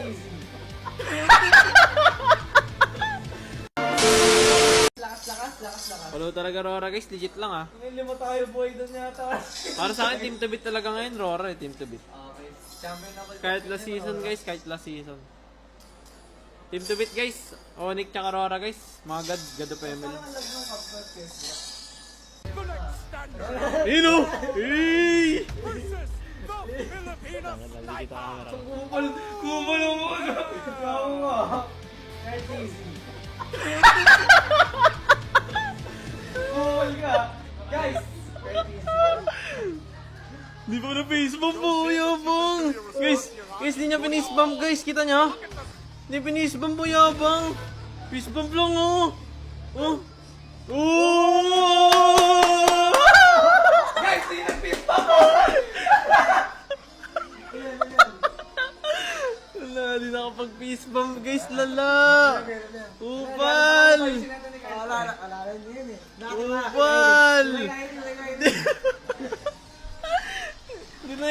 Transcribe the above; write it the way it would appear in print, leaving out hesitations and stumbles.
easy. Lakas. Follow talaga Rora guys, legit lang ah. May 5 tayo boy doon yata. Para sa akin, team to beat talaga ngayon, Rora eh, team to beat. Okay, champion ako. Kahit last season guys, kahit last season. Team to beat guys, Onyx tsaka Rora guys, mga God of ML. Parang alag nung kapag kasi. Ino! Eeeeee! Kupal mo ano? Ikaw mo. Kahit easy. Kupal ka. Guys, kahit easy. Di pa na face bump po, yabang! Guys, di niya pinis bump guys, kita niya? Di pinis bump po, yabang! Face bump lang oh! Oh! Oh! Guys, di nag-fist pa mo! Wala, di nakapag-face bump guys, lala! Upal! Alala niyo yun eh. Upal! Di na